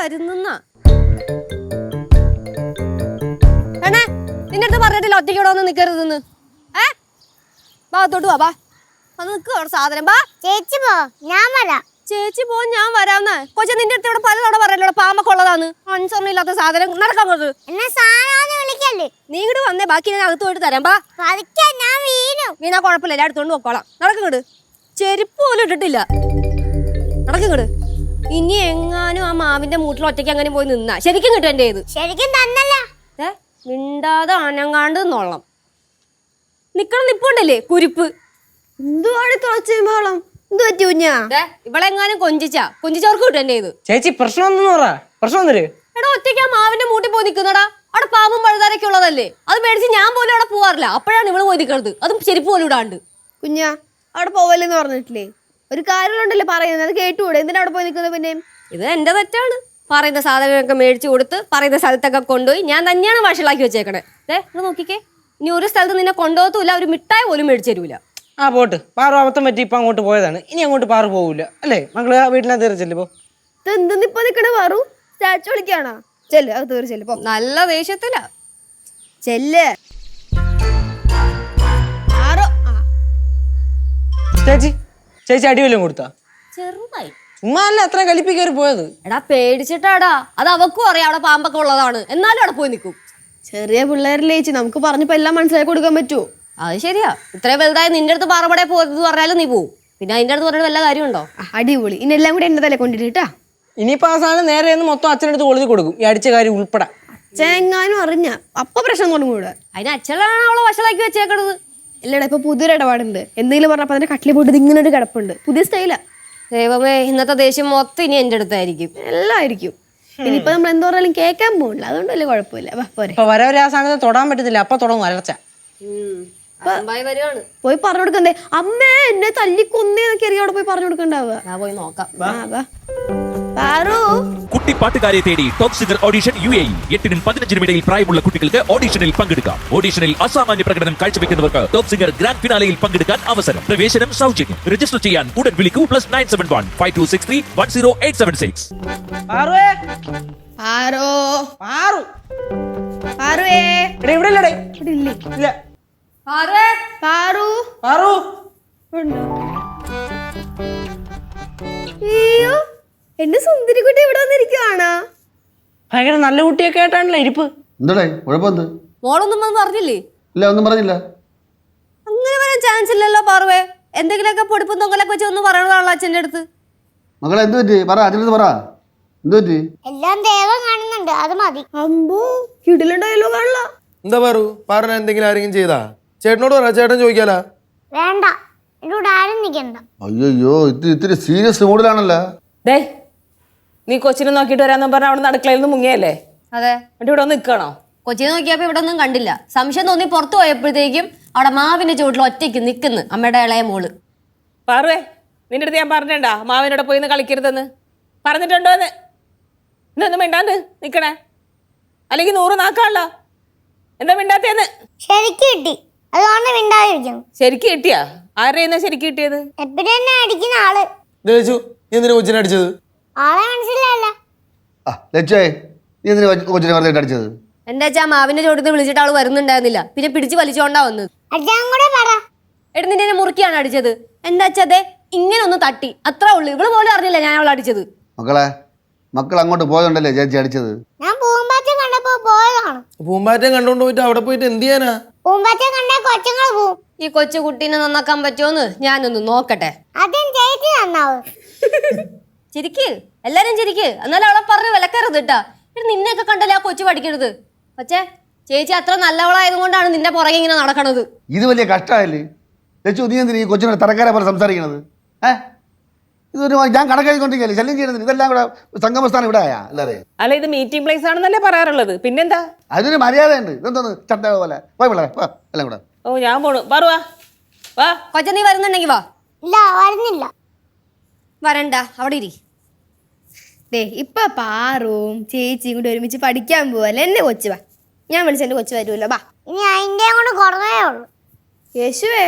വരുന്നാ നിന്റെ അടുത്ത് പറഞ്ഞിട്ടില്ല ഒറ്റയ്ക്ക് ഇവിടെ വന്ന് നിക്കരുതെന്ന്. ഭാഗത്തോട്ട് വാ നിക്ക് സാധനം. ബാ ചേച്ചി പോ, ഞാൻ വരാം. ചേച്ചി പോ, ഞാൻ വരാന്ന്. കൊച്ചെ നിന്റെ അടുത്ത് ഇവിടെ പലതവണ പറയല്ലോ പാമ്പൊക്കെ ഉള്ളതാന്ന്. അനുസരണ ഇല്ലാത്ത സാധനം നടക്കാൻ കൊണ്ട് നീ ഇങ്ങോട്ട് വന്നേ. ബാക്കി ഞാൻ അകത്ത് പോയിട്ട് തരാം. ബാ വീണാ കുഴപ്പമില്ല, ഞാൻ എടുത്തോണ്ട് പോക്കോളാം. നടക്കിങ്ങട്. ചെരുപ്പ് പോലും ഇട്ടിട്ടില്ല. നടക്കിങ്ങട്. ഇനി എങ്ങാനും ആ മാവിന്റെ മൂട്ടിൽ ഒറ്റയ്ക്ക് അങ്ങനെ പോയി നിന്നാ ശരിക്കും കിട്ടും എന്റെ ഇത്. ശരിക്കും തന്നല്ല. മിണ്ടാതെ അനങ്ങാണ്ട് നോളം നിക്കണം. നിപ്പുണ്ടല്ലേ കുരിപ്പ്. എന്തുവാണ് തുളച്ചോളം? എന്ത് പറ്റി കുഞ്ഞാ? ഇവളെങ്ങാനും കൊഞ്ചിച്ചവർക്ക് കിട്ടും എന്റെ ഇത്. ചേച്ചി പ്രശ്നം എടാ ഒറ്റയ്ക്ക് ആ മാവിന്റെ മൂട്ടിൽ പോയി നിക്കുന്നടാ. അവിടെ പാമ്പും പഴുതാരൊക്കെ ഉള്ളതല്ലേ. അത് മേടിച്ച് ഞാൻ പോലും അവിടെ പോവാറില്ല. അപ്പോഴാണ് ഇവള് പോയി നിൽക്കുന്നത്. അതും ചെരുപ്പ് പോലും ഇടാണ്ട്. കുഞ്ഞാ അവിടെ പോവല്ലെന്ന് പറഞ്ഞിട്ടില്ലേ? ഒരു കാര്യമുണ്ടല്ലേ പറയുന്നത്, അത് കേട്ടുകൂടെ? എന്തിനാ അവിടെ പോയി നിൽക്കുന്നത്? പിന്നെ ഇത് എന്റെ തെറ്റാണ്. പറയുന്ന സാധനങ്ങളൊക്കെ മേടിച്ചു കൊടുത്ത് പറയുന്ന സ്ഥലത്തൊക്കെ കൊണ്ടുപോയി ഞാൻ തന്നെയാണ് വഷളാക്കി വെച്ചേക്കണേ. നോക്കിക്കേ, ഇനി ഒരു സ്ഥലത്ത് നിന്നെ കൊണ്ടുപോകത്തുമില്ല, ഒരു മിഠായി പോലും മേടിച്ചു തരൂല. ആ പോട്ട് പാറു അബദ്ധം പറ്റി ഇപ്പൊ അങ്ങോട്ട് പോയതാണ്. ഇനി അങ്ങോട്ട് പാറു പോകൂല അല്ലേ? മകള് വീട്ടിനകത്ത് കയറിച്ചല്ലേ പോ. എന്തിപ്പോ നിക്കണ പാറു? സ്റ്റാച്ചു വിളിക്കാണോ? ചെല്ല് അത് തീർ ചെല്ല് പോ. നല്ല ദേഷ്യത്തില ചെല്ല്. ചേച്ചി അടിവല്ലം കൊടുത്താ? ചെറുതായി. ചുമ്മാ അല്ല അത്ര കലിപ്പിക്കേറി പോയത്. എടാ പേടിച്ചിട്ടാടാ. അത് അവക്കും അറിയാം അവിടെ പാമ്പൊക്കെ ഉള്ളതാണ്. എന്നാലും അവിടെ പോയി നിൽക്കും. ചെറിയ പിള്ളേരല്ലേ ചേച്ചി, നമുക്ക് പറഞ്ഞപ്പോ എല്ലാം മനസ്സിലാക്കി കൊടുക്കാൻ പറ്റുമോ? അത് ശരിയാ. ഇത്രയും വലുതായി നിന്റെ അടുത്ത് പാറപടയെ പോയത് പറഞ്ഞാലും നീ പോവും. പിന്നെ അതിന്റെ അടുത്ത് പറഞ്ഞിട്ട് വല്ല കാര്യമുണ്ടോ? അടിപൊളി. ഇനി എല്ലാം കൂടി എന്റെ തലേ കൊണ്ടിട്ടാ. ഇനിയിപ്പോ ആ സാധനം നേരെ മൊത്തം അച്ഛനടുത്ത് കൊളുതി കൊടുക്കും, ഈ അടിച്ച കാര്യം ഉൾപ്പെടെ. അച്ഛനെങ്ങാനും അറിഞ്ഞ അപ്പൊ പ്രശ്നം തുടങ്ങൂടെ? അതിന് അച്ഛനാണ് അവളെ വഷളാക്കി വെച്ചേക്കണത്. ഇല്ലടാ, ഇപ്പൊ പുതിയൊരു ഇടപാടുണ്ട്. എന്തെങ്കിലും പറഞ്ഞപ്പോ അതിന്റെ കട്ടിൽ പോയിട്ട് ഇങ്ങനെ ഒരു കിടപ്പുണ്ട്. പുതിയ സ്റ്റൈലാ. ദൈവമേ, ഇന്നത്തെ ദേഷ്യം മൊത്തം ഇനി എന്റെ അടുത്തായിരിക്കും. എല്ലാം ആയിരിക്കും. ഇനിയിപ്പോ നമ്മൾ എന്തോ പറഞ്ഞാലും കേൾക്കാൻ പോകില്ല. അതുകൊണ്ട് വലിയ കുഴപ്പമില്ല. പോരെ. ഇപ്പൊ വരവരെ ആ സാധനത്തെ തൊടാൻ പറ്റത്തില്ല. അപ്പൊ തുടങ്ങും അലർച്ച. പോയി പറഞ്ഞു കൊടുക്കണ്ടേ? അമ്മേ എന്നെ തല്ലിക്കൊന്നേന്നൊക്കെ അറിയാം. അവിടെ പോയി പറഞ്ഞു കൊടുക്കണ്ടാവുക. പോയി നോക്കാം. കുട്ടിപ്പാട്ടുകാരെ തേടി ടോപ്പ് സിംഗർ ഓഡിഷൻ UAE. 8-നും 15-നും ഇടയിൽ പ്രായമുള്ള കുട്ടികൾക്ക് ഓഡിഷനിൽ പങ്കെടുക്കാം. ഓഡിഷനിൽ അസാമാന്യ പ്രകടനം കാഴ്ചവെക്കുന്നവർക്ക് ടോപ്പ് സിംഗർ ഗ്രാൻഡ് ഫിനാലയിൽ പങ്കെടുക്കാൻ അവസരം. പ്രവേശനം സൗജന്യം. രജിസ്റ്റർ ചെയ്യാൻ ഉടൻ വിളിക്കൂ. +971 5263 10876. എന്റെ സുന്ദരിക്കുട്ടി ഇവിടെ വന്നിരിക്കുവാണോ? ഭയങ്കര നല്ല കുട്ടിയൊക്കെ ആയിട്ടാണല്ലോ ഇരിപ്പ്. മോളൊന്നും പറഞ്ഞില്ലേ? ഇല്ല, ഒന്നും പറഞ്ഞില്ല. അങ്ങനെ വരാൻ ചാൻസ് ഇല്ലല്ലോ പാറുവേ. എന്തെങ്കിലുമൊക്കെ പൊടിപ്പും തൊങ്ങലൊക്കെ വെച്ച് ഒന്ന് പറയണതാണല്ലോ അച്ഛൻ്റെ അടുത്ത്. മകളെ എന്ത് പറ്റി? പറ, അച്ഛനടുത്ത് പറ. എന്ത് പറ്റി? എല്ലാം ദൈവം കാണുന്നുണ്ട്, അത് മതി. അമ്പോ കിടിലുണ്ടായല്ലോ. കാണല എന്താ പാറിന് എന്തെങ്കിലും ആരെങ്കിലും ചെയ്താ? ചേട്ടനോട് പറ, ചേട്ടൻ ചോദിക്കാലാ. വേണ്ട, എന്റെ കൂടെ ആരും നിൽക്കണ്ട. അയ്യോ, ഇത്തിരി സീരിയസ് മൂഡിലാണല്ലോ. നീ കൊച്ചിനെ നോക്കിട്ട് വരാന്ന് പറഞ്ഞ അവിടെ അടുക്കളയിൽ നിന്ന് മുങ്ങിയല്ലേ? അതെ. എന്നിട്ട് ഇവിടെ ഒന്ന് നിൽക്കണോ? കൊച്ചിനെ നോക്കിയപ്പോ ഇവിടെ ഒന്നും കണ്ടില്ല. സംശയം തോന്നി പുറത്തു പോയപ്പോഴത്തേക്കും അവിടെ മാവിന്റെ ചുവട്ടിൽ ഒറ്റയ്ക്ക് നിൽക്കുന്നു അമ്മയുടെ ഇളയ മോള്. പാറുവേ, നിന്റെ അടുത്ത് ഞാൻ പറഞ്ഞിട്ടുണ്ടാ മാവിനോടെ പോയി കളിക്കരുതെന്ന്? പറഞ്ഞിട്ടുണ്ടോന്ന്? ഇന്നൊന്നും മിണ്ടാണ്ട് നിക്കണേ, അല്ലെങ്കിൽ 100 നാക്കാണല്ലോ. എന്താ മിണ്ടാത്തേന്ന്? ശരിക്ക് കിട്ടി, അതുകൊണ്ട് മിണ്ടാതിരിക്കും. ശരിക്ക് കിട്ടിയാ? ആരെയെന്നാ ശരിക്ക് കിട്ടിയത്? എപ്പോഴും അടിക്കുന്ന ആള്. നീ എന്തിനാ കൊച്ചിനെ അടിച്ചത്? ആളെ മനസ്സിലായല്ല. കൊച്ചിനെ വെറുതെ അടിച്ചത്? എന്റെ അച്ഛാ മാവിന്റെ ചോട്ടത്ത് വിളിച്ചിട്ട് ആള് വരുന്നുണ്ടായിരുന്നില്ല. പിന്നെ പിടിച്ച് വലിച്ചോണ്ടാ വന്നത്. നിന്നെ മുറുക്കിയാണ് അടിച്ചത്. എന്റെ അച്ഛതെ ഇങ്ങനെ ഒന്ന് തട്ടി, അത്ര ഉള്ളു. ഇവള് പോലും അറിഞ്ഞില്ല ഞാൻ അവളെ അടിച്ചത്. മക്കൾ അങ്ങോട്ട് പോയതുണ്ടല്ലേ ചേച്ചി അടിച്ചത്? ഞാൻ പൂമ്പാറ്റം കണ്ടപ്പോ പോയതാണ്. പൂമ്പാറ്റം കണ്ടോണ്ട് പോയിട്ട് അവിടെ പോയിട്ട് എന്ത് ചെയ്യാനാ? പൂമ്പാറ്റം കണ്ടാ കൊച്ചുങ്ങൾ പോവും. ഈ കൊച്ചു കുട്ടീനെ നന്നാക്കാൻ പറ്റുമോന്ന് ഞാനൊന്ന് നോക്കട്ടെ. അതും ചേച്ചി നന്നാവും. ചിരിക്ക്, എല്ലാരും ചിരിക്ക്. എന്നാലും അവളെ പറഞ്ഞ് വിലക്കരുത് കേട്ടാ. നിന്നെയൊക്കെ കണ്ടല്ലേ ആ കൊച്ചു പഠിക്കരുത്. പക്ഷേ ചേച്ചി അത്ര നല്ലവളായത് കൊണ്ടാണ് നിന്റെ പുറകെ ഇങ്ങനെ നടക്കണത്. ഇത് വലിയ കഷ്ടമല്ലേ ലച്ചു? നീ എന്തിനാ ഈ കൊച്ചിനെ തറക്കാരെ പോലെ സംസാരിക്കണത്? ഇതൊരു ഞാൻ കണക്കായിക്കൊണ്ടിരിക്കല്ലേ ശല്യം ചെയ്യുന്നത്? ഇതെല്ലാം കൂടെ സംഗമസ്ഥാനം ഇവിടെ ആയാ എല്ലാവരെയും? അല്ല, ഇത് മീറ്റിംഗ് പ്ലേസ് ആണെന്നല്ലേ പറയാറുള്ളത്. പിന്നെന്താ? അതിനൊരു മര്യാദ ഉണ്ട്. ഇതെന്തോന്ന് ചട്ട പോലെ? പോയി പിള്ളേ എല്ലാം കൂടെ. ഓ, ഞാൻ പോണു. പാറുവാ വാ. കൊച്ച നീ വരുന്നുണ്ടെങ്കി വാ. ഇല്ല, വരുന്നില്ല. വരണ്ട, അവിടെ ഇരി. ഇപ്പൊ പാറും ചേച്ചിയും കൂടി ഒരുമിച്ച് പഠിക്കാൻ പോവല്ലേ? എന്നെ കൊച്ചു വാ, ഞാൻ വിളിച്ച എന്റെ കൊച്ചു വരുമല്ലോ. വാ. ഇനി അതിന്റെ കൊണ്ട് കുറവേ ഉള്ളു. യേശുവേ,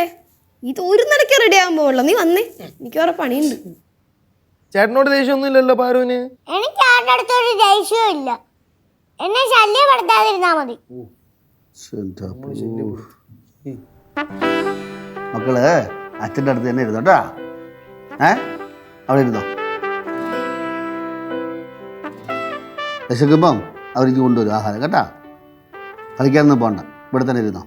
ഇത് ഒരു നിലയ്ക്ക് റെഡി ആകാൻ പോവുള്ളൂ. നീ വന്നേ, എനിക്ക് വേറെ പണിയുണ്ട്. ചേട്ടനോട് ദേഷ്യമൊന്നും ഇല്ലല്ലോ പാറുവിന്. എനിക്ക് ആരുടെ അടുത്തൊരു ദേഷ്യവും ഇല്ല. എന്നെ ശല്യപ്പെടുത്താതിരുന്നാ മതി. മക്കള് അച്ഛൻ്റെ അടുത്ത് തന്നെ ഇരുന്നോ കേട്ടാ. അവിടെ ഇരുന്നോ. വിശക്കുമ്പം അവർക്ക് കൊണ്ടുവരും ആഹാരം കേട്ടാ. കളിക്കാനൊന്നും പോണ്ട, ഇവിടെ തന്നെ ഇരുന്നോ.